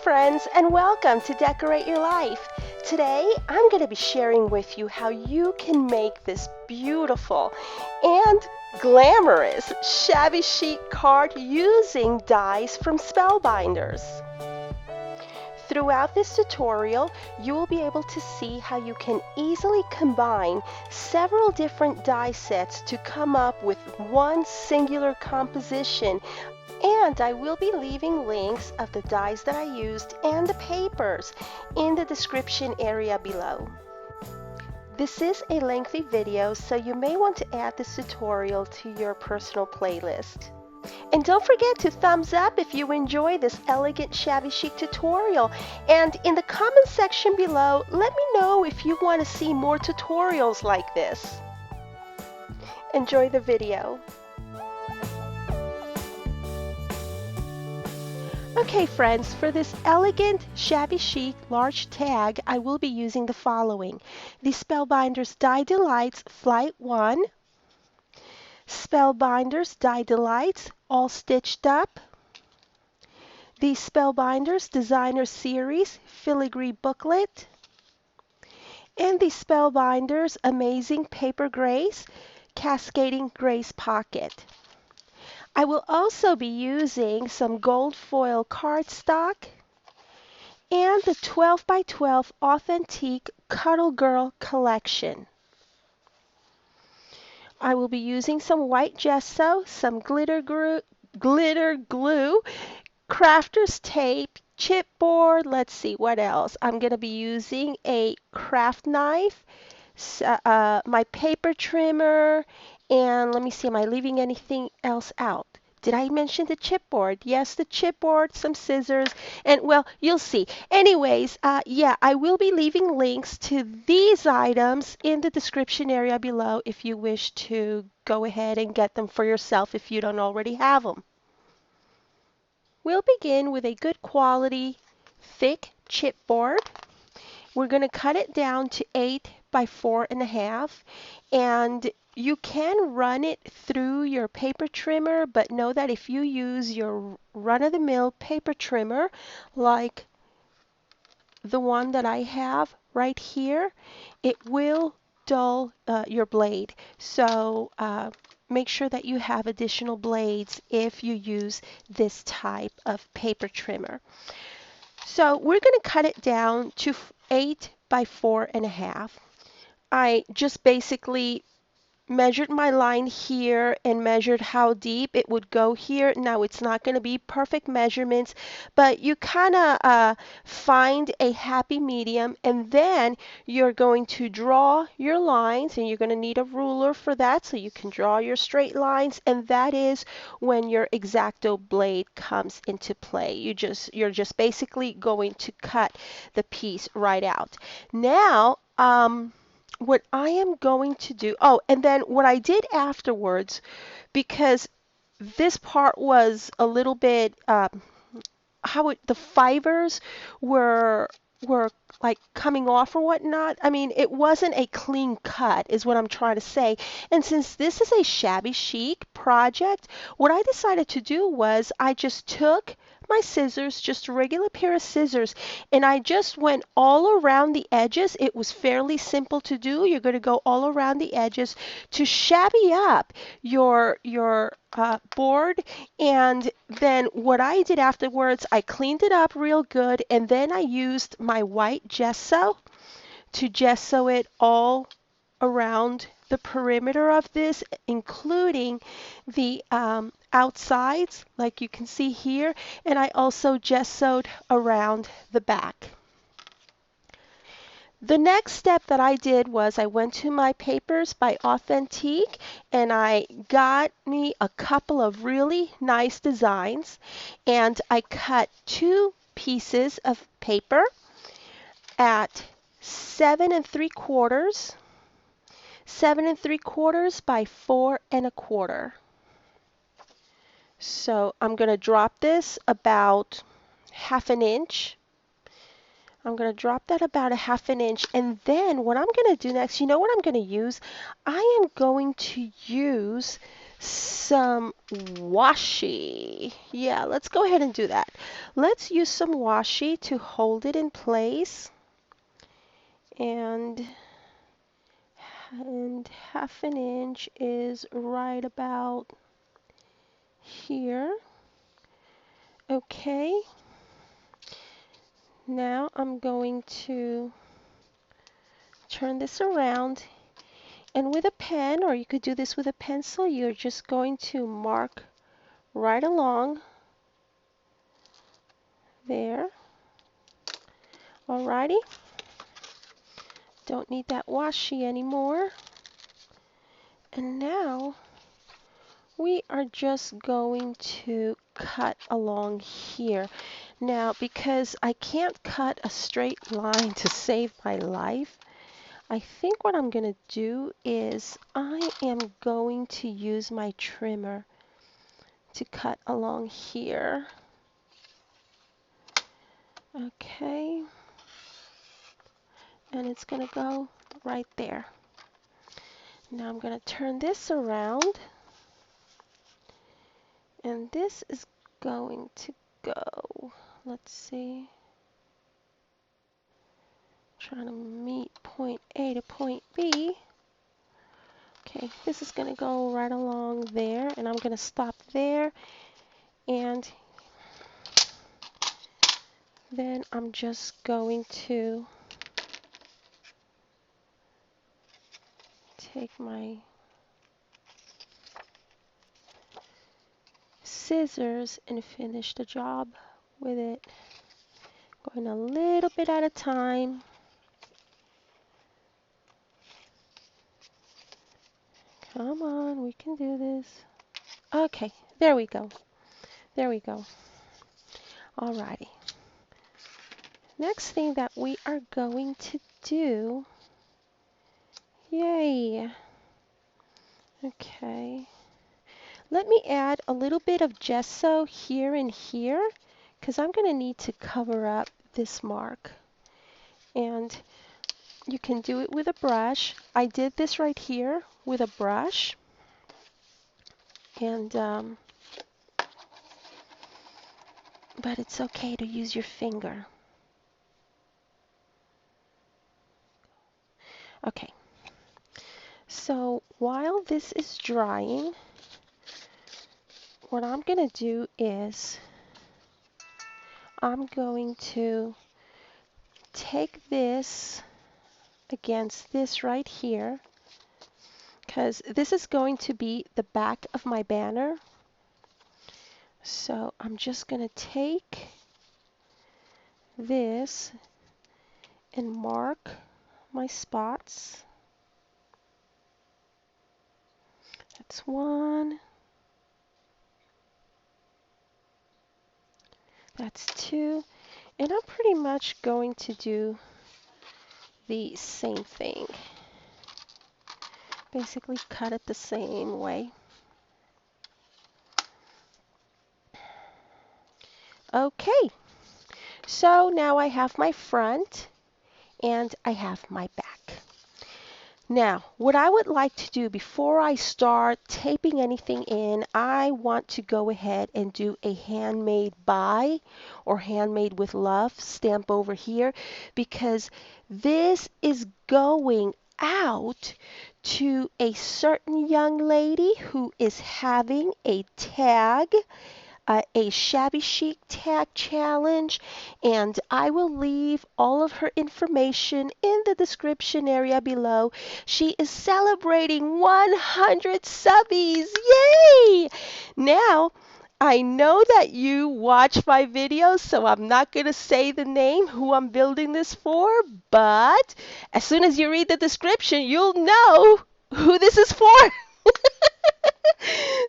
friends, and welcome to Decorate Your Life. Today, I'm going to be sharing with you how you can make this beautiful and glamorous shabby chic card using dies from Spellbinders. Throughout this tutorial, you will be able to see how you can easily combine several different die sets to come up with one singular composition. And I will be leaving links of the dies that I used and the papers in the description area below. This is a lengthy video, so you may want to add this tutorial to your personal playlist. And don't forget to thumbs up if you enjoy this elegant shabby chic tutorial. And in the comment section below, let me know if you want to see more tutorials like this. Enjoy the video. Okay friends, for this elegant shabby chic large tag, I will be using the following: the Spellbinders Die Delights Flight 1, Spellbinders Die Delights All Stitched Up, the Spellbinders Designer Series Filigree Booklet, and the Spellbinders Amazing Paper Grace Cascading Grace Pocket. I will also be using some gold foil cardstock and the 12 by 12 Authentique Cuddle Girl collection. I will be using some white gesso, some glitter glue, crafter's tape, chipboard, let's see what else. I'm going to be using a craft knife, my paper trimmer, and let me see, am I leaving anything else out? Did I mention the chipboard? Yes, the chipboard, some scissors, and well, you'll see. Anyways, yeah, I will be leaving links to these items in the description area below if you wish to go ahead and get them for yourself if you don't already have them. We'll begin with a good quality, thick chipboard. We're going to cut it down to 8 by 4.5, and you can run it through your paper trimmer, but know that if you use your run-of-the-mill paper trimmer, like the one that I have right here, it will dull your blade. So make sure that you have additional blades if you use this type of paper trimmer. So we're going to cut it down to 8 by 4.5. I just basically measured my line here and measured how deep it would go here. Now it's not going to be perfect measurements, but you kind of find a happy medium, and then you're going to draw your lines, and you're going to need a ruler for that so you can draw your straight lines, and that is when your X-Acto blade comes into play. You're just basically going to cut the piece right out. Now what I am going to do, oh, and then what I did afterwards, because this part was a little bit, the fibers were like coming off or whatnot. I mean, it wasn't a clean cut is what I'm trying to say. And since this is a shabby chic project, what I decided to do was I just took my scissors, just a regular pair of scissors, and I just went all around the edges. It was fairly simple to do. You're going to go all around the edges to shabby up your board. And then what I did afterwards, I cleaned it up real good, and then I used my white gesso to gesso it all around the perimeter of this, including the outsides, like you can see here, and I also gessoed around the back. The next step that I did was I went to my papers by Authentique, and I got me a couple of really nice designs, and I cut 2 pieces of paper at 7 3/4 by 4 1/4. So I'm going to drop this about 1/2 inch. I'm going to drop that about 1/2 inch, and then what I'm going to do next, you know what I'm going to use? I am going to use some washi. Yeah, let's go ahead and do that. Let's use some washi to hold it in place. And half an inch is right about here. Okay. Now I'm going to turn this around, and with a pen, or you could do this with a pencil, you're just going to mark right along there. Alrighty. Don't need that washi anymore. And now we are just going to cut along here. Now, because I can't cut a straight line to save my life, I think what I'm going to do is I am going to use my trimmer to cut along here. Okay. And it's going to go right there. Now I'm going to turn this around. And this is going to go, let's see, trying to meet point A to point B. Okay, this is going to go right along there, and I'm going to stop there, and then I'm just going to take my scissors and finish the job with it, going a little bit at a time. Come on, we can do this. Okay, there we go. There we go. Alrighty. Next thing that we are going to do, yay. Okay. Let me add a little bit of gesso here and here, because I'm going to need to cover up this mark. And you can do it with a brush. I did this right here with a brush. And, but it's okay to use your finger. Okay. So while this is drying, what I'm going to do is I'm going to take this against this right here, because this is going to be the back of my banner. So I'm just going to take this and mark my spots. That's one. That's two. And I'm pretty much going to do the same thing. Basically cut it the same way. Okay. So now I have my front and I have my back. Now, what I would like to do before I start taping anything in, I want to go ahead and do a handmade by or handmade with love stamp over here, because this is going out to a certain young lady who is having a tag, a Shabby Chic tag challenge, and I will leave all of her information in the description area below. She is celebrating 100 subbies. Yay! Now, I know that you watch my videos, so I'm not going to say the name who I'm building this for, but as soon as you read the description, you'll know who this is for.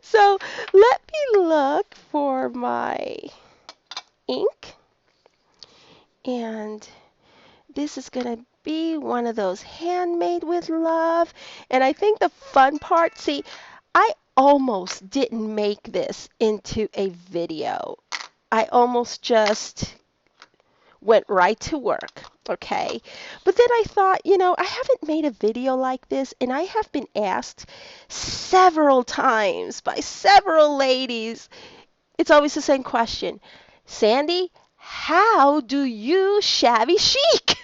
So let me look for my ink, and this is going to be one of those handmade with love. And I think the fun part, see, I almost didn't make this into a video. I almost just went right to work. Okay. But then I thought, I haven't made a video like this, and I have been asked several times by several ladies. It's always the same question. Sandy, how do you shabby chic?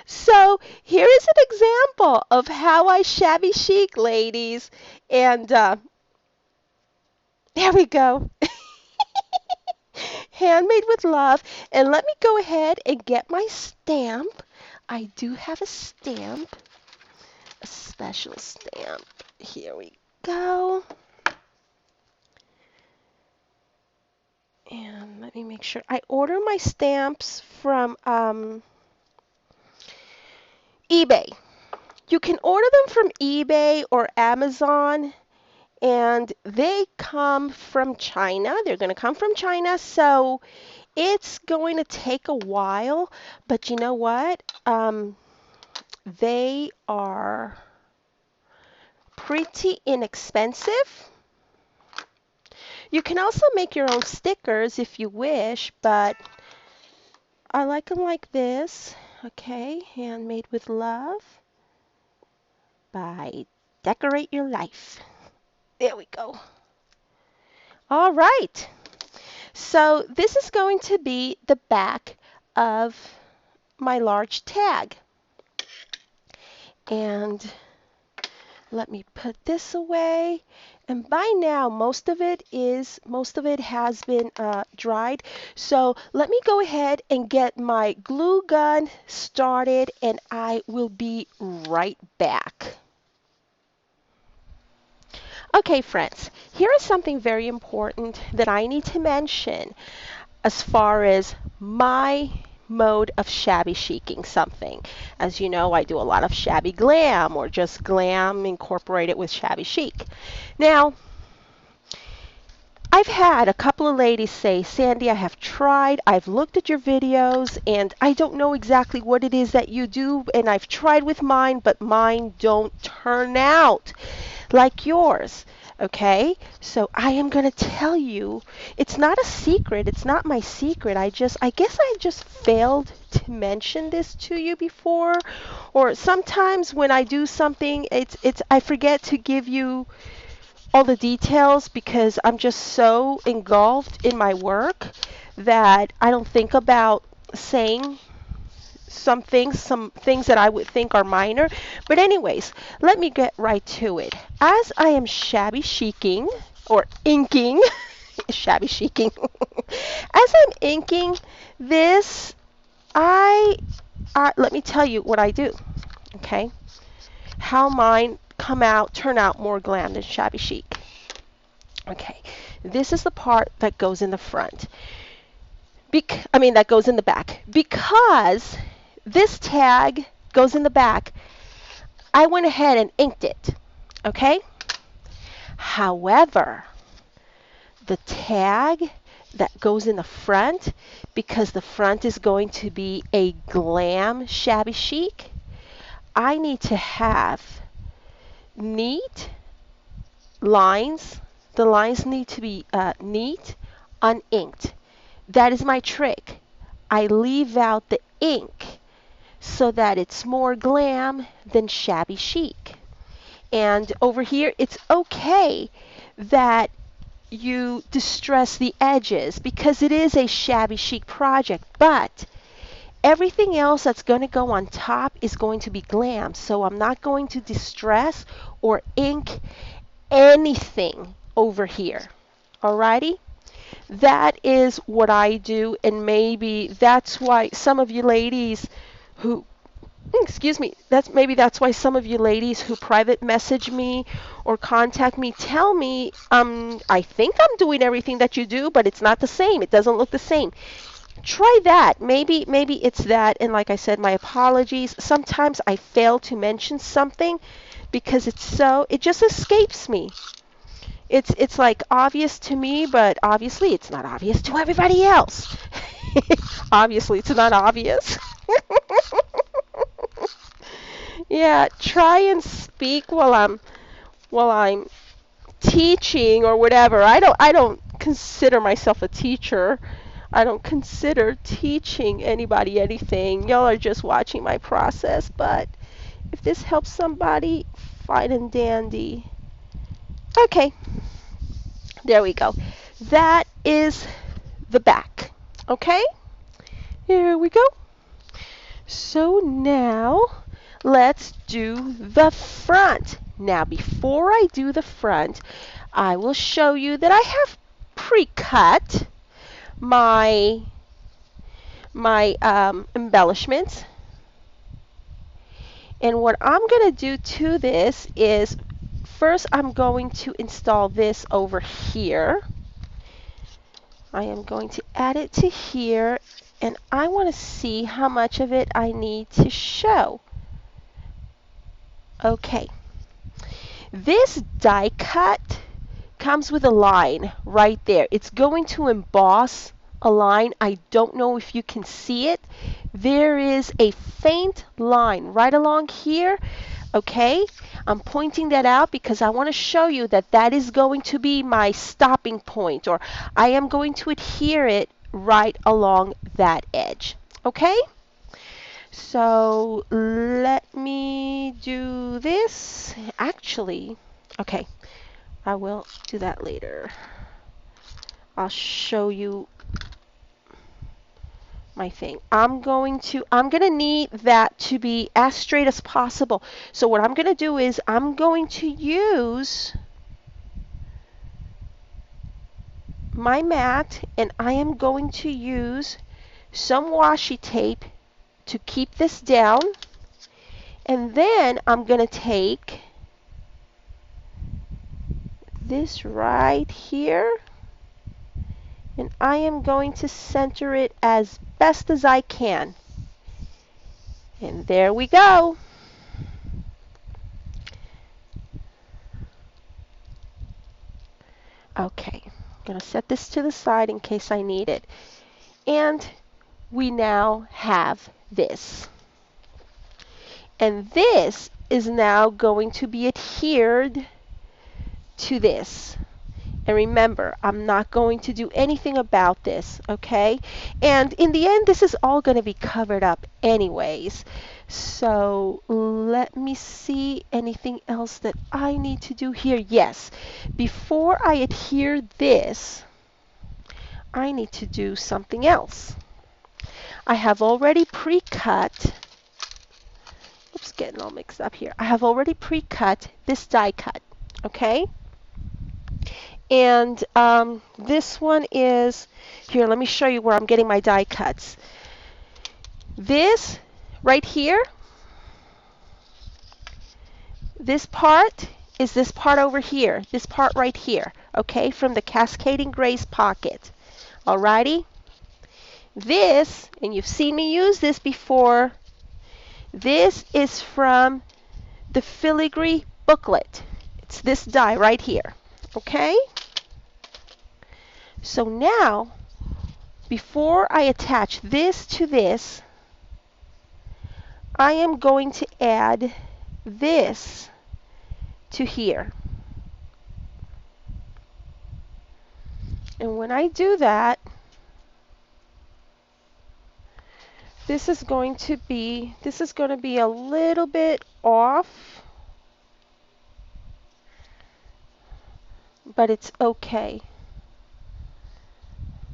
So here is an example of how I shabby chic, ladies. And there we go. Handmade with love. And let me go ahead and get my stamp. I do have a stamp, a special stamp. Here we go. And let me make sure. I order my stamps from eBay. You can order them from eBay or Amazon, and they come from China. They're going to come from China, so it's going to take a while, but you know what? They are pretty inexpensive. You can also make your own stickers if you wish, but I like them like this. Okay, handmade with love by Decorate Your Life. There we go. All right. So this is going to be the back of my large tag. And let me put this away. And by now, most of it has been dried. So let me go ahead and get my glue gun started, and I will be right back. Okay, friends, here is something very important that I need to mention as far as my mode of shabby chicing something. As you know, I do a lot of shabby glam, or just glam incorporated with shabby chic. Now, I've had a couple of ladies say, Sandy, I have tried, I've looked at your videos, and I don't know exactly what it is that you do, and I've tried with mine, but mine don't turn out like yours. Okay, so I am going to tell you, it's not a secret, it's not my secret. I guess I just failed to mention this to you before, or sometimes when I do something, I forget to give you all the details because I'm just so engulfed in my work that I don't think about saying some things that I would think are minor. But anyways, let me get right to it. As I am shabby chicing or inking, shabby chicing, as I'm inking this, let me tell you what I do. Okay, how mine turn out more glam than shabby chic. Okay, this is the part that goes in the front. That goes in the back. Because this tag goes in the back, I went ahead and inked it. Okay? However, the tag that goes in the front, because the front is going to be a glam shabby chic, I need to have neat lines. The lines need to be neat, uninked. That is my trick. I leave out the ink so that it's more glam than shabby chic. And over here, it's okay that you distress the edges because it is a shabby chic project, but everything else that's going to go on top is going to be glam. So I'm not going to distress or ink anything over here. Alrighty? That is what I do, and maybe that's why some of you ladies who that's why some of you ladies who private message me or contact me tell me, I think I'm doing everything that you do, but it's not the same. It doesn't look the same. Try that. Maybe it's that, and like I said, my apologies. Sometimes I fail to mention something because it just escapes me. It's like obvious to me, but obviously it's not obvious to everybody else. Obviously it's not obvious. Yeah, try and speak while I'm teaching or whatever. I don't consider myself a teacher. I don't consider teaching anybody anything. Y'all are just watching my process, but if this helps somebody, fine and dandy. Okay, there we go. That is the back. Okay, here we go. So now let's do the front. Now before I do the front, I will show you that I have pre-cut my embellishments. And what I'm going to do to this is first I'm going to install this over here. I am going to add it to here, and I want to see how much of it I need to show. Okay, this die cut comes with a line right there. It's going to emboss a line. I don't know if you can see it. There is a faint line right along here. Okay, I'm pointing that out because I want to show you that that is going to be my stopping point, or I am going to adhere it right along that edge. Okay, so let me do this. Actually, okay, I will do that later. I'll show you my thing. I'm gonna need that to be as straight as possible. So what I'm gonna do is I'm going to use my mat, and I am going to use some washi tape to keep this down, and then I'm gonna take this right here, and I am going to center it as best as I can. And there we go. Okay, I'm going to set this to the side in case I need it. And we now have this. And this is now going to be adhered to this. And remember, I'm not going to do anything about this, okay? And in the end, this is all going to be covered up anyways. So let me see anything else that I need to do here. Yes, before I adhere this, I need to do something else. I have already pre-cut, oops, getting all mixed up here. I have already pre-cut this die cut, okay? And this one is, here, let me show you where I'm getting my die cuts. This right here, this part is this part over here, this part right here, okay, from the Cascading Grace pocket. Alrighty? This, and you've seen me use this before, this is from the Filigree booklet. It's this die right here, okay? So now, before I attach this to this, I am going to add this to here. And when I do that, this is going to be a little bit off, but it's okay.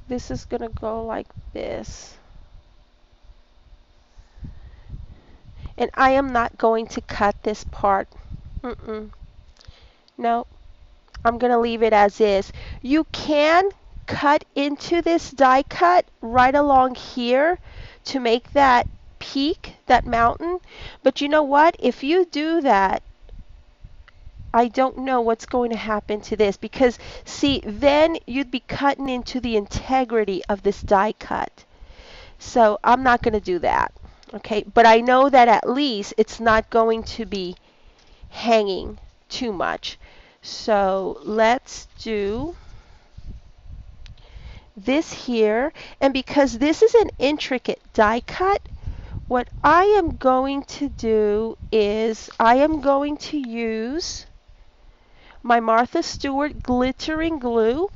This is going to go like this. And I am not going to cut this part. No, I'm going to leave it as is. You can cut into this die cut right along here to make that peak, that mountain. But you know what? If you do that, I don't know what's going to happen to this, because see, then you'd be cutting into the integrity of this die cut. So I'm not going to do that. Okay, but I know that at least it's not going to be hanging too much. So let's do this here, and because this is an intricate die cut, what I am going to do is I am going to use my Martha Stewart glittering glue.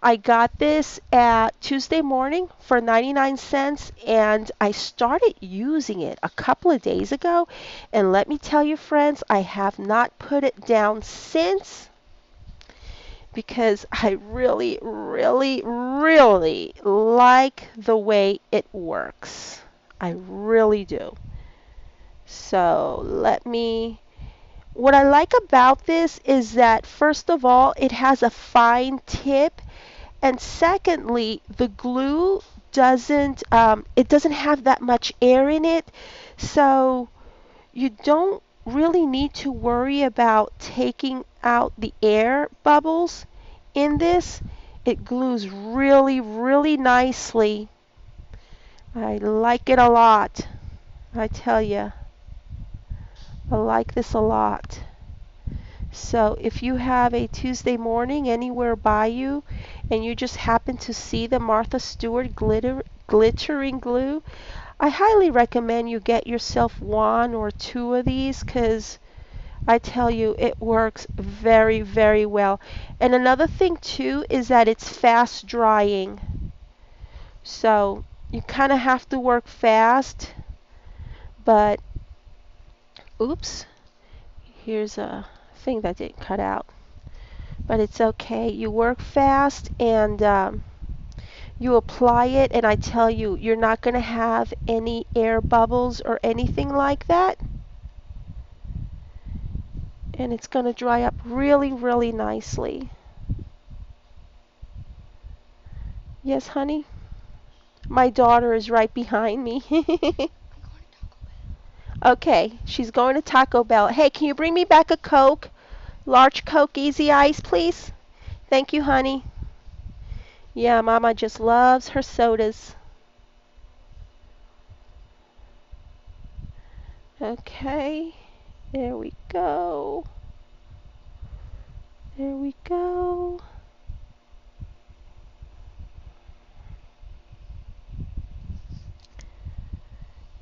I got this at Tuesday morning for 99 cents, and I started using it a couple of days ago. And let me tell you, friends, I have not put it down since because I really, really, really like the way it works. I really do. So what I like about this is that first of all, it has a fine tip, and secondly, the glue it doesn't have that much air in it, so you don't really need to worry about taking out the air bubbles in this. It glues really, really nicely. I like it a lot. I tell you, I like this a lot. So if you have a Tuesday morning anywhere by you and you just happen to see the Martha Stewart glittering glue, I highly recommend you get yourself one or two of these because I tell you it works very, very well. And another thing too is that it's fast drying. So you kind of have to work fast, but oops, here's a thing that didn't cut out. But it's okay. You work fast and you apply it, and I tell you, you're not going to have any air bubbles or anything like that. And it's going to dry up really, really nicely. Yes, honey? My daughter is right behind me. Okay, she's going to Taco Bell. Hey, can you bring me back a Coke? Large Coke, easy ice, please. Thank you, honey. Yeah, Mama just loves her sodas. Okay, there we go. There we go.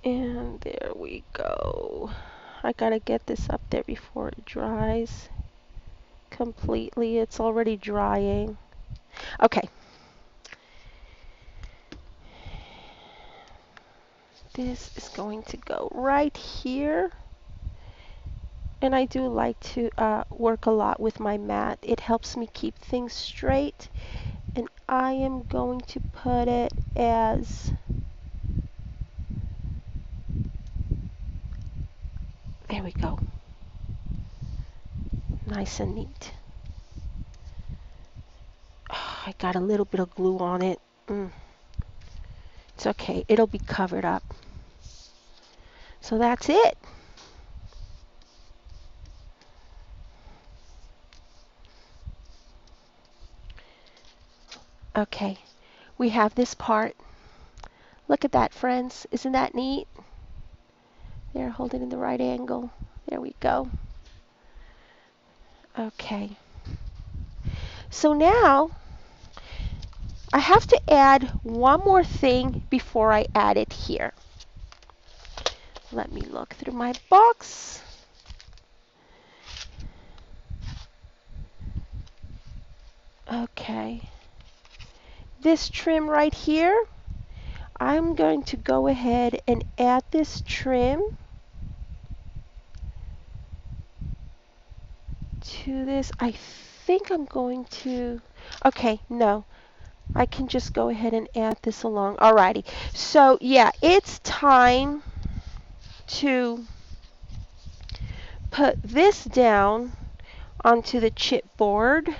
And there we go. I gotta get this up there before it dries completely. It's already drying. Okay. This is going to go right here. And I do like to work a lot with my mat. It helps me keep things straight. And I am going to put it as there we go. Nice and neat. Oh, I got a little bit of glue on it. It's okay. It'll be covered up. So that's it. Okay. We have this part. Look at that, friends. Isn't that neat? There, hold it in the right angle. There we go. Okay. So now I have to add one more thing before I add it here. Let me look through my box. Okay. This trim right here, I'm going to go ahead and add this trim to this. I think I'm going to, okay, no. I can just go ahead and add this along. Alrighty. So yeah, it's time to put this down onto the chipboard.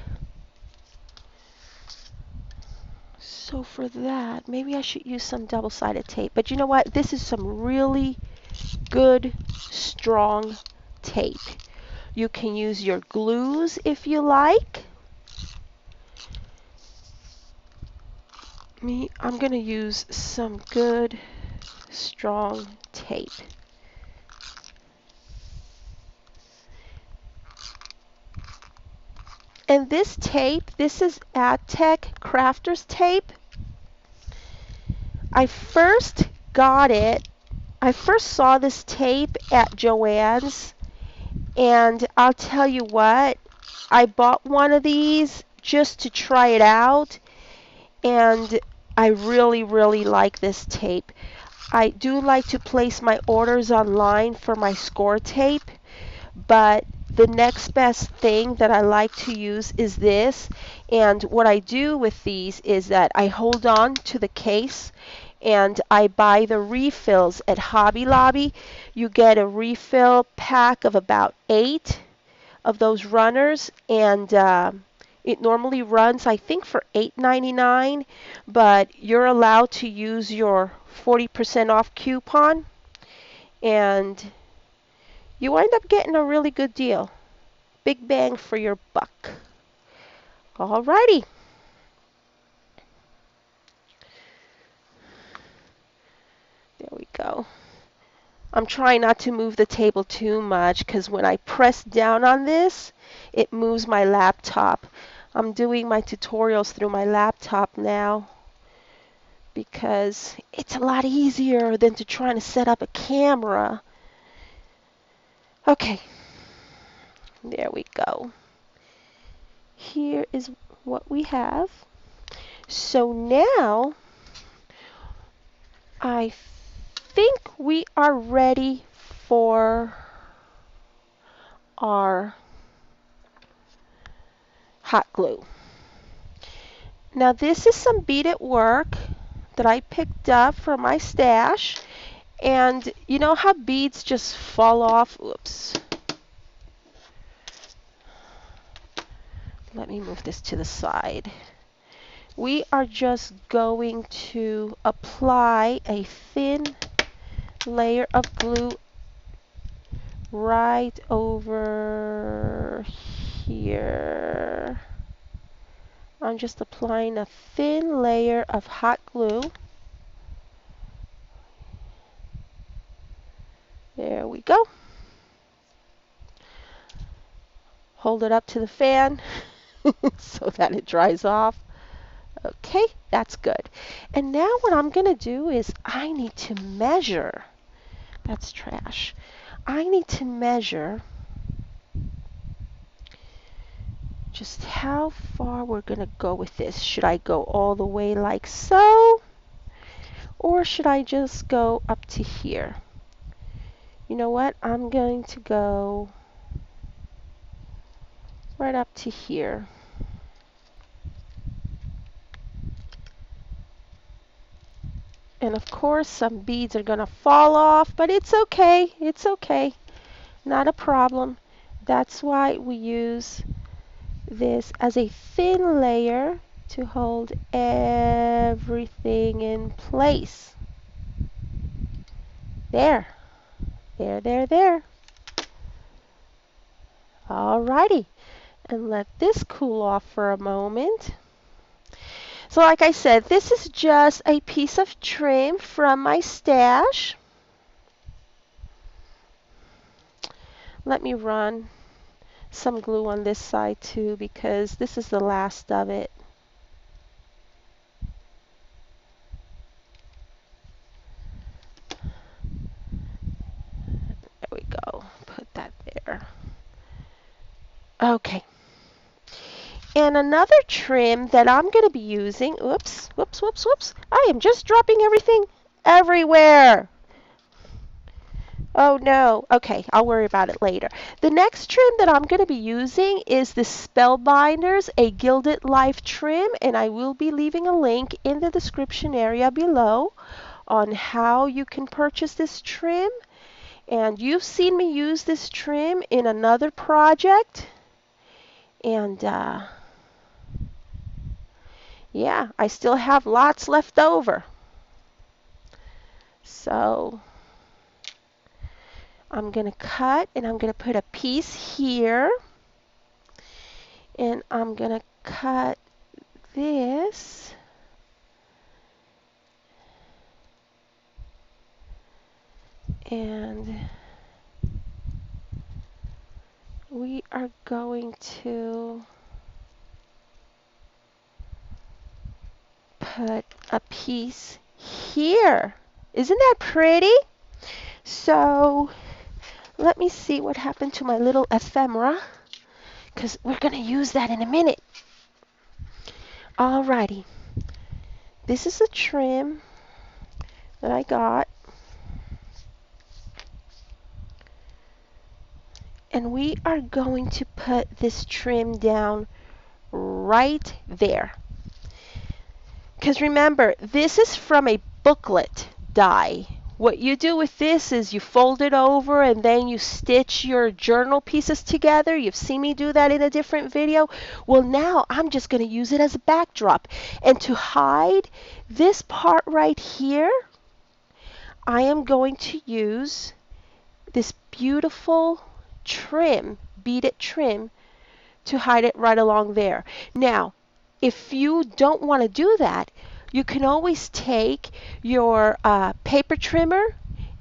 So for that, maybe I should use some double-sided tape. But you know what? This is some really good, strong tape. You can use your glues if you like. I'm going to use some good, strong tape. And this tape, this is Aztec Crafters tape. I first saw this tape at Joann's, and I'll tell you what, I bought one of these just to try it out, and I really, really like this tape. I do like to place my orders online for my score tape, but the next best thing that I like to use is this. And what I do with these is that I hold on to the case and I buy the refills at Hobby Lobby. You get a refill pack of about 8 of those runners, and it normally runs, I think, for $8.99, but you're allowed to use your 40% off coupon, and you end up getting a really good deal. Big bang for your buck. Alrighty. There we go. I'm trying not to move the table too much because when I press down on this, it moves my laptop. I'm doing my tutorials through my laptop now because it's a lot easier than to try to set up a camera. Okay, there we go. Here is what we have. So now I think we are ready for our hot glue. Now this is some beaded work that I picked up from my stash, and you know how beads just fall off? Oops. Let me move this to the side. We are just going to apply a thin layer of glue right over here. I'm just applying a thin layer of hot glue. There we go. Hold it up to the fan so that it dries off. Okay, that's good. And now what I'm going to do is I need to measure. That's trash. I need to measure just how far we're going to go with this. Should I go all the way like so? Or should I just go up to here? You know what? I'm going to go right up to here. And of course, some beads are going to fall off, but it's okay. It's okay. Not a problem. That's why we use this as a thin layer to hold everything in place. There. There, there, there. Alrighty. And let this cool off for a moment. So like I said, this is just a piece of trim from my stash. Let me run some glue on this side too because this is the last of it. There we go. Put that there. Okay. And another trim that I'm going to be using, oops, whoops, whoops, whoops. I am just dropping everything everywhere. Oh no. Okay, I'll worry about it later. The next trim that I'm going to be using is the Spellbinders, a Gilded Life trim, and I will be leaving a link in the description area below on how you can purchase this trim. And you've seen me use this trim in another project. And yeah, I still have lots left over. So I'm going to cut, and I'm going to put a piece here. And I'm going to cut this. And we are going to put a piece here. Isn't that pretty? So let me see what happened to my little ephemera, because we're going to use that in a minute. Alrighty, this is a trim that I got, and we are going to put this trim down right there. Because remember, this is from a booklet die. What you do with this is you fold it over and then you stitch your journal pieces together. You've seen me do that in a different video. Well, now I'm just going to use it as a backdrop. And to hide this part right here, I am going to use this beautiful trim, beaded trim, to hide it right along there. Now, if you don't want to do that, you can always take your paper trimmer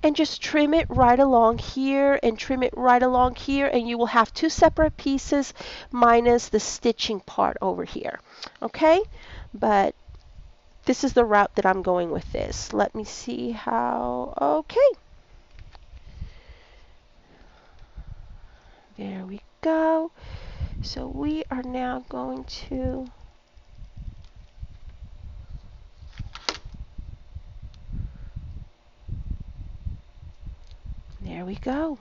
and just trim it right along here and trim it right along here, and you will have two separate pieces minus the stitching part over here. Okay? But this is the route that I'm going with this. Let me see how. Okay. There we go. So we are now going to there we go.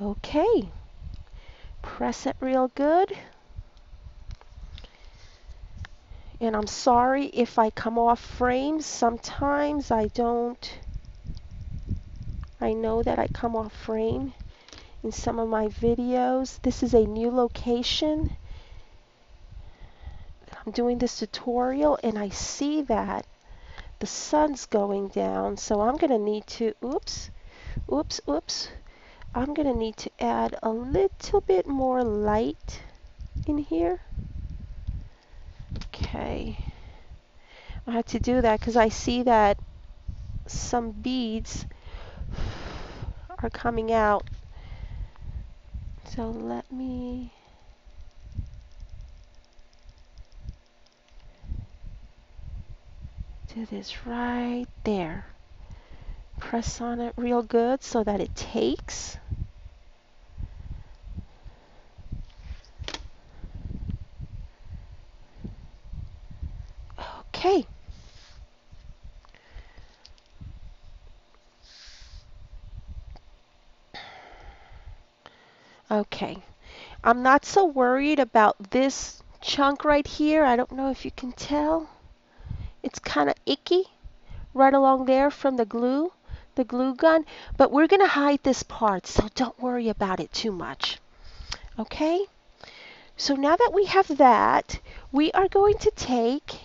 Okay. Press it real good. And I'm sorry if I come off frame. Sometimes I don't. I know that I come off frame in some of my videos. This is a new location. I'm doing this tutorial and I see that the sun's going down, so I'm going to need to, oops, I'm going to need to add a little bit more light in here. Okay. I had to do that because I see that some beads are coming out. So let me do this right there. Press on it real good so that it takes. Okay. Okay. I'm not so worried about this chunk right here. I don't know if you can tell. It's kind of icky right along there from the glue gun. But we're going to hide this part, so don't worry about it too much. Okay? So now that we have that, we are going to take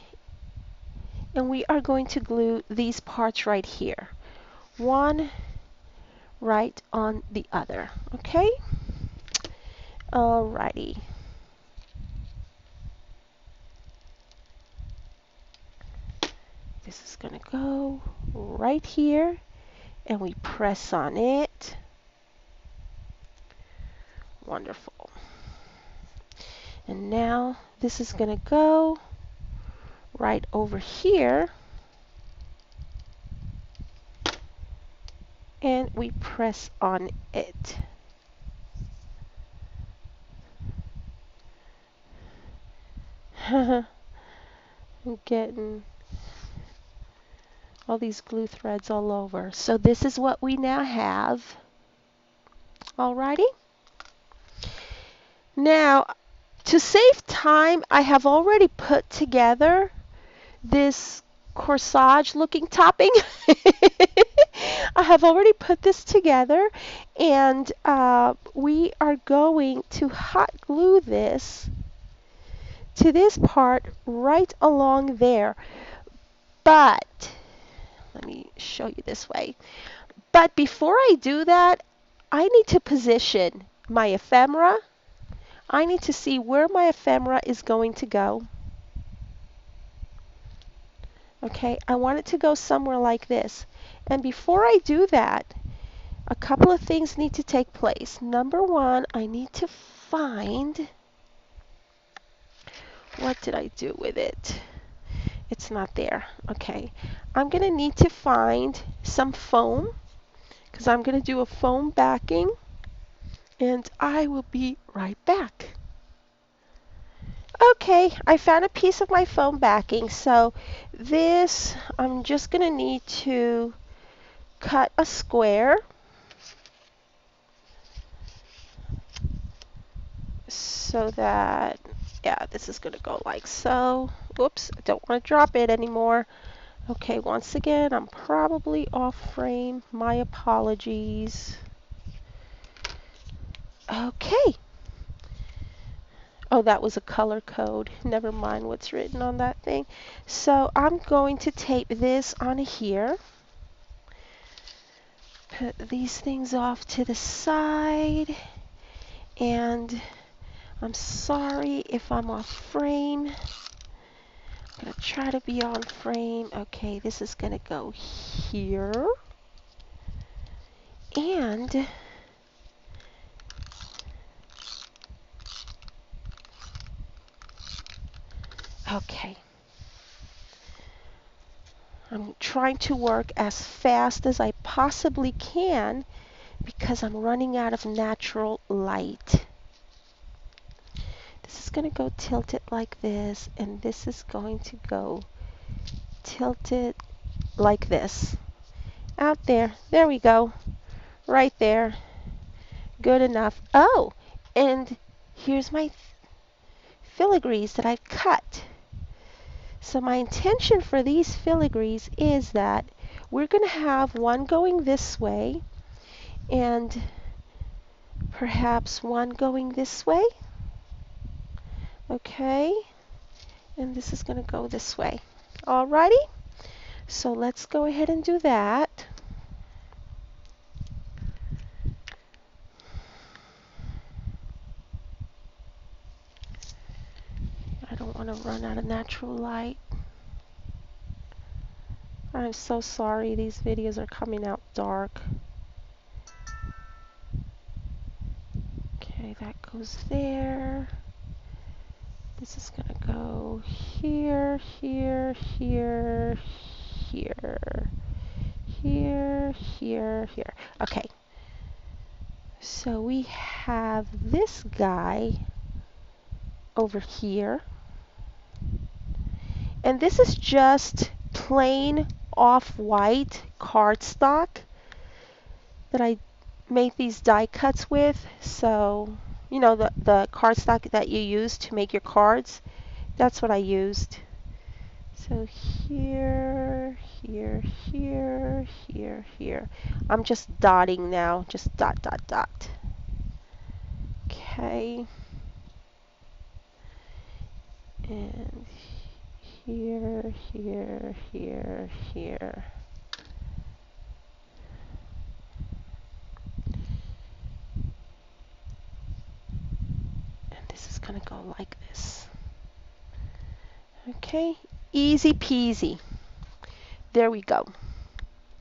and we are going to glue these parts right here. One right on the other. Okay? Alrighty. This is going to go right here and we press on it. Wonderful. And now this is going to go right over here and we press on it. I'm getting all these glue threads all over. So this is what we now have. Alrighty. Now, to save time, I have already put together this corsage looking topping. I have already put this together, and we are going to hot glue this to this part right along there. But let me show you this way. But before I do that, I need to position my ephemera. I need to see where my ephemera is going to go. Okay, I want it to go somewhere like this. And before I do that, a couple of things need to take place. Number one, I need to find, what did I do with it? It's not there. Okay, I'm going to need to find some foam because I'm going to do a foam backing, and I will be right back. Okay, I found a piece of my foam backing. So this, I'm just going to need to cut a square so that, yeah, this is going to go like so. Whoops, I don't want to drop it anymore. Okay, once again, I'm probably off frame. My apologies. Okay. Oh, that was a color code. Never mind what's written on that thing. So I'm going to tape this on here. Put these things off to the side. And I'm sorry if I'm off frame. I'm going to try to be on frame. Okay, this is going to go here. And okay. I'm trying to work as fast as I possibly can because I'm running out of natural light. This is going to go tilted like this, and this is going to go tilted like this. Out there. There we go. Right there. Good enough. Oh, and here's my filigrees that I've cut. So my intention for these filigrees is that we're going to have one going this way and perhaps one going this way. Okay, and this is going to go this way. Alrighty, so let's go ahead and do that. I don't want to run out of natural light. I'm so sorry, these videos are coming out dark. Okay, that goes there. This is going to go here, here, here, here, here, here, here. Okay. So we have this guy over here. And this is just plain off-white cardstock that I made these die cuts with. So, you know, the cardstock that you use to make your cards. That's what I used. So here, here, here, here, here. I'm just dotting now. Just dot, dot, dot. Okay. And here, here, here, here. And this is going to go like this. Okay, easy peasy. There we go.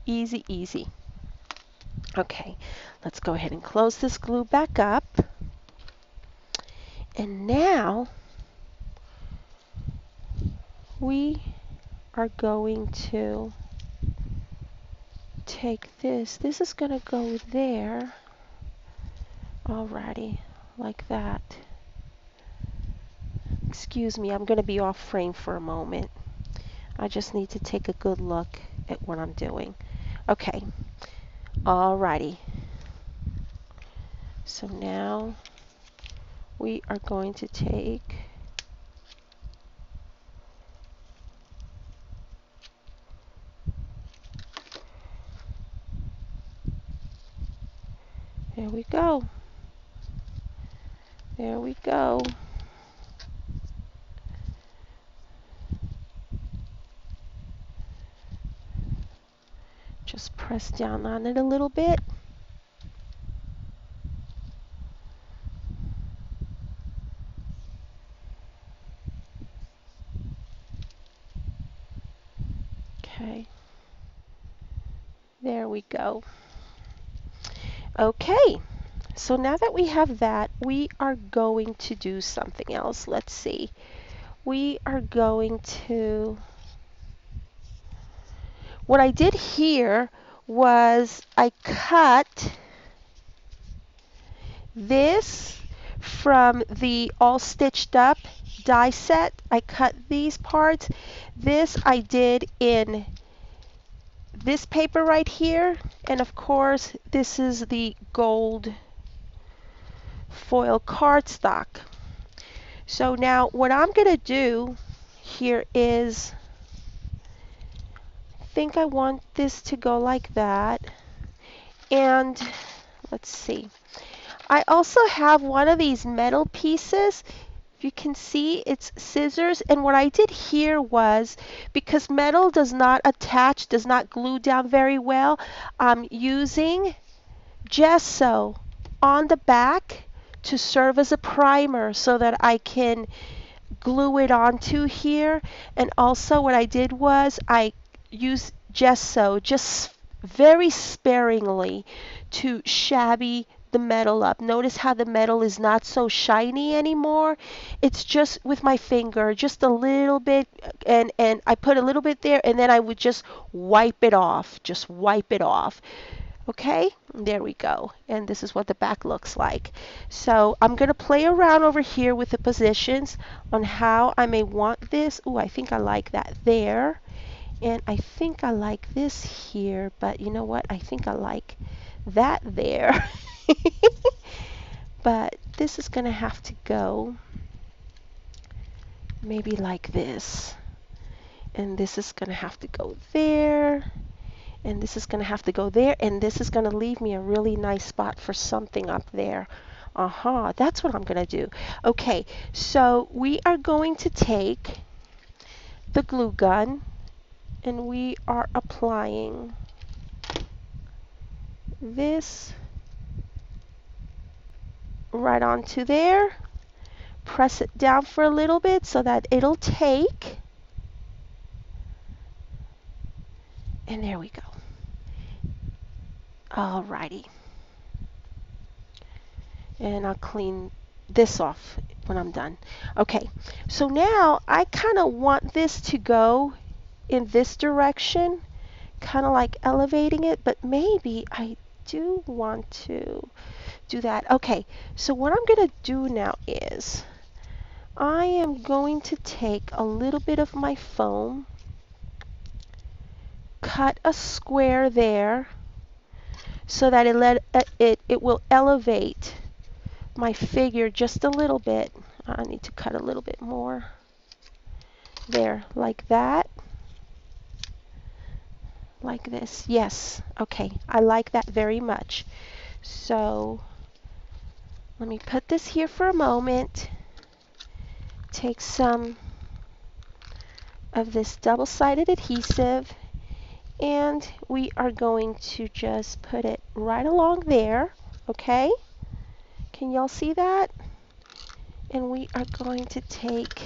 Easy, easy. Okay, let's go ahead and close this glue back up. And now we are going to take this. This is going to go there. Alrighty, like that. Excuse me, I'm going to be off frame for a moment. I just need to take a good look at what I'm doing. Okay, alrighty. So now we are going to take there we go. There we go. Just press down on it a little bit. Okay. There we go. Okay. So now that we have that, we are going to do something else. Let's see. We are going to... What I did here was I cut this from the all stitched up die set. I cut these parts. This I did in this paper right here, and of course this is the gold foil cardstock. So now what I'm going to do here is, I think I want this to go like that. And let's see. I also have one of these metal pieces. If you can see, it's scissors. And what I did here was, because metal does not attach, does not glue down very well, I'm using gesso on the back to serve as a primer so that I can glue it onto here. And also what I did was I used gesso just very sparingly to shabby the metal up. Notice how the metal is not so shiny anymore. It's just with my finger, just a little bit, and I put a little bit there, and then I would just wipe it off. Just wipe it off. Okay, there we go. And this is what the back looks like. So I'm going to play around over here with the positions on how I may want this. Oh, I think I like that there. And I think I like this here. But you know what? I think I like that there. But this is going to have to go maybe like this. And this is going to have to go there. And this is going to have to go there, and this is going to leave me a really nice spot for something up there. That's what I'm going to do. Okay, so we are going to take the glue gun, and we are applying this right onto there. Press it down for a little bit so that it'll take. And there we go. Alrighty. And I'll clean this off when I'm done. Okay, so now I kind of want this to go in this direction, kind of like elevating it, but maybe I do want to do that. Okay, so what I'm going to do now is I am going to take a little bit of my foam, cut a square there so that it will elevate my figure just a little bit. I need to cut a little bit more. There, like that. Like this. Yes. Okay. I like that very much. So let me put this here for a moment. Take some of this double-sided adhesive, and we are going to just put it right along there. Okay? Can y'all see that? And we are going to take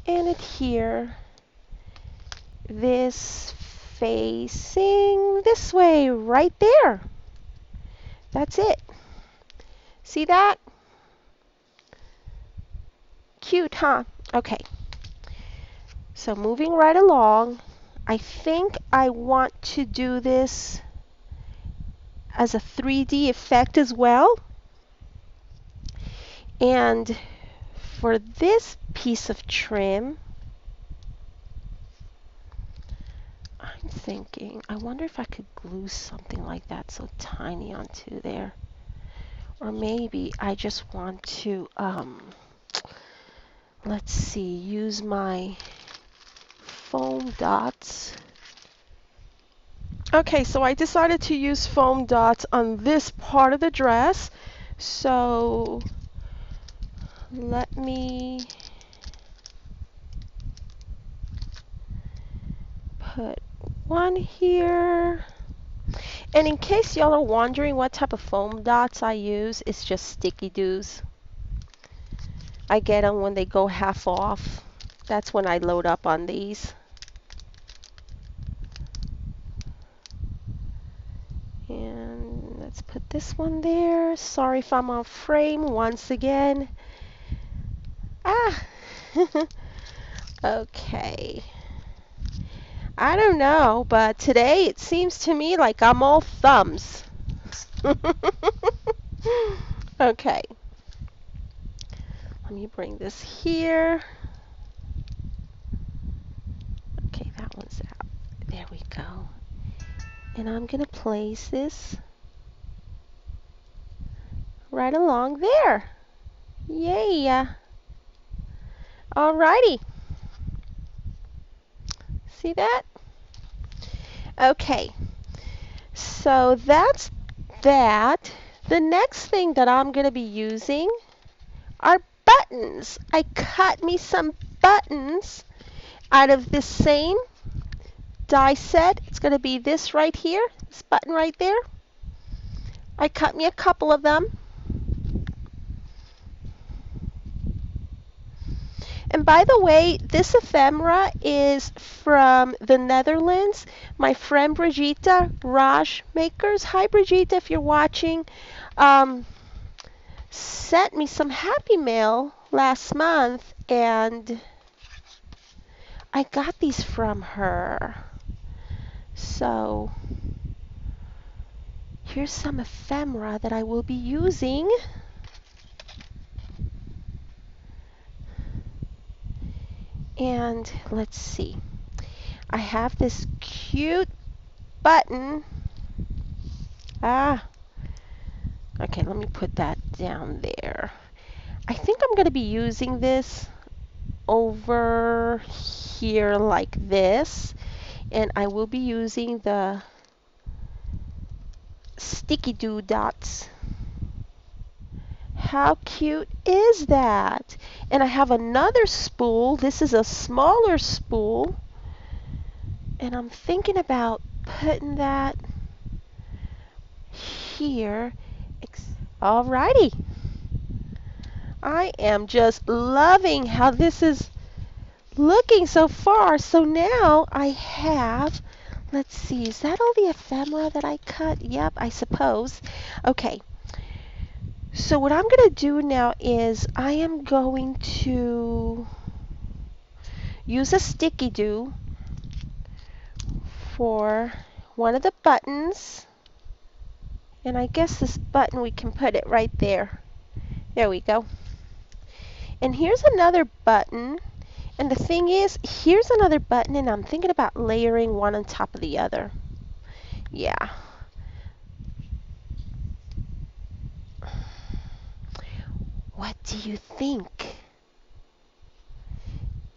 and adhere this facing this way, right there. That's it. See that? Cute, huh? Okay. So moving right along, I think I want to do this as a 3D effect as well. And for this piece of trim, I'm thinking, I wonder if I could glue something like that so tiny onto there. Or maybe I just want to, let's see, use my foam dots. Okay, so I decided to use foam dots on this part of the dress. So let me put one here. And in case y'all are wondering what type of foam dots I use, it's just Sticky Doos. I get them when they go half off. That's when I load up on these. And let's put this one there. Sorry if I'm off frame once again. Ah! Okay. I don't know, but today it seems to me like I'm all thumbs. Okay. Let me bring this here. Okay, that one's out. There we go. And I'm going to place this right along there. Yay! Alrighty. See that? Okay. So that's that. The next thing that I'm going to be using are buttons. I cut me some buttons out of this same die set. It's going to be this right here, this button right there. I cut me a couple of them. And by the way, this ephemera is from the Netherlands. My friend Brigitte, Raj Makers. Hi Brigitte, if you're watching. Sent me some Happy Mail last month, and I got these from her. So here's some ephemera that I will be using. And let's see. I have this cute button. Okay, let me put that down there. I think I'm going to be using this over here like this. And I will be using the sticky dots. How cute is that? And I have another spool. This is a smaller spool. And I'm thinking about putting that here. Alrighty. I am just loving how this is looking so far. So now I have, let's see, is that all the ephemera that I cut? Yep, I suppose. Okay. So what I'm going to do now is I am going to use a sticky do for one of the buttons. And I guess this button, we can put it right there. There we go. And here's another button. And the thing is, here's another button, and I'm thinking about layering one on top of the other. Yeah. What do you think?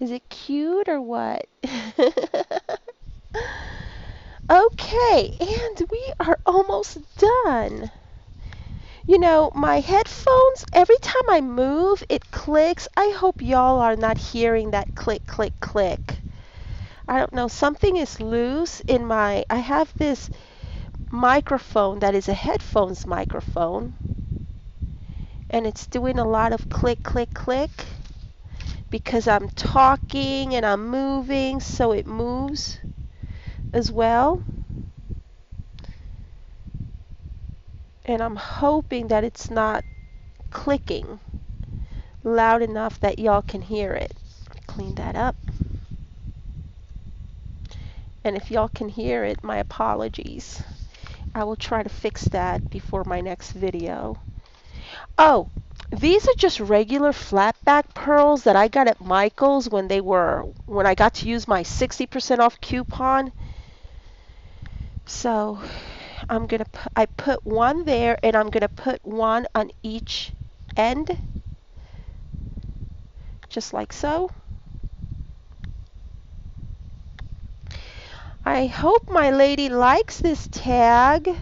Is it cute or what? Okay, and we are almost done. You know, my headphones, every time I move, it clicks. I hope y'all are not hearing that click, click, click. I don't know, something is loose in my, I have this microphone that is a headphones microphone. And it's doing a lot of click, click, click. Because I'm talking and I'm moving, so it moves as well. And I'm hoping that it's not clicking loud enough that y'all can hear it. Clean that up. And if y'all can hear it, my apologies. I will try to fix that before my next video. Oh, these are just regular flat back pearls that I got at Michael's when I got to use my 60% off coupon. So I put one there, and I'm gonna put one on each end, just like so. I hope my lady likes this tag.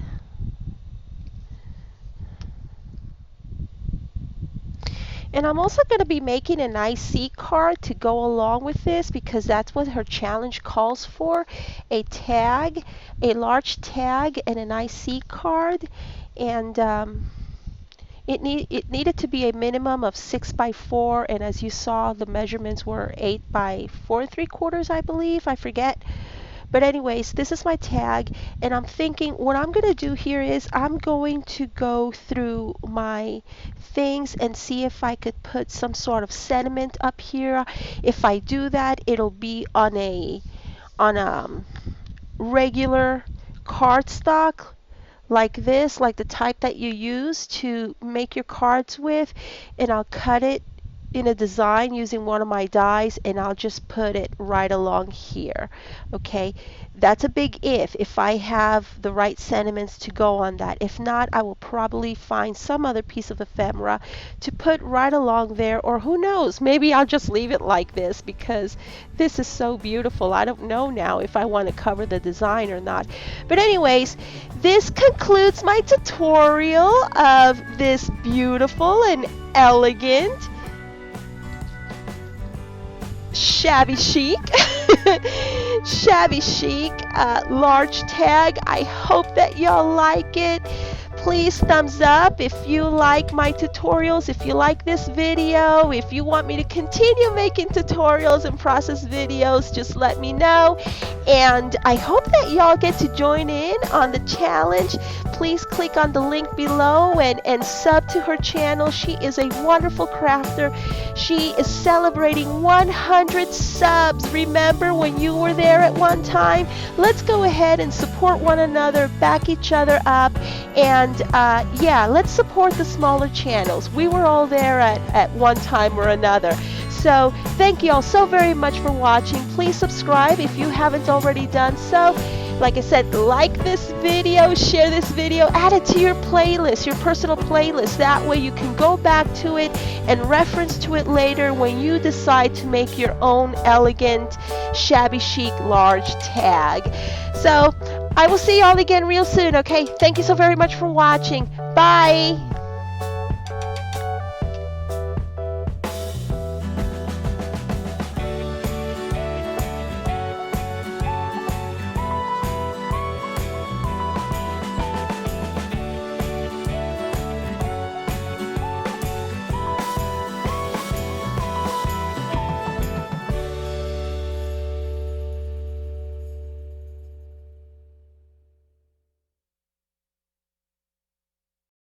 And I'm also going to be making an IC card to go along with this, because that's what her challenge calls for. A tag, a large tag, and an IC card. And it needed to be a minimum of 6 by 4. And as you saw, the measurements were 8 by 4 3/4, I believe. I forget. But anyways, this is my tag, and I'm thinking what I'm going to do here is I'm going to go through my things and see if I could put some sort of sentiment up here. If I do that, it'll be on a regular cardstock like this, like the type that you use to make your cards with, and I'll cut it in a design using one of my dies, and I'll just put it right along here. Okay, that's a big if I have the right sentiments to go on that. If not, I will probably find some other piece of ephemera to put right along there, or who knows, maybe I'll just leave it like this because this is so beautiful. I don't know now if I want to cover the design or not. But anyways, this concludes my tutorial of this beautiful and elegant Shabby Chic Shabby Chic large tag. I hope that y'all like it. Please thumbs up if you like my tutorials, if you like this video, if you want me to continue making tutorials and process videos, just let me know. And I hope that y'all get to join in on the challenge. Please click on the link below and sub to her channel. She is a wonderful crafter. She is celebrating 100 subs. Remember when you were there at one time? Let's go ahead and support one another, back each other up, and yeah, let's support the smaller channels. We were all there at one time or another. So thank you all so very much for watching. Please subscribe if you haven't already done so. Like I said, like this video, share this video, add it to your playlist, your personal playlist. That way you can go back to it and reference to it later when you decide to make your own elegant Shabby Chic large tag. So I will see y'all again real soon, okay? Thank you so very much for watching. Bye!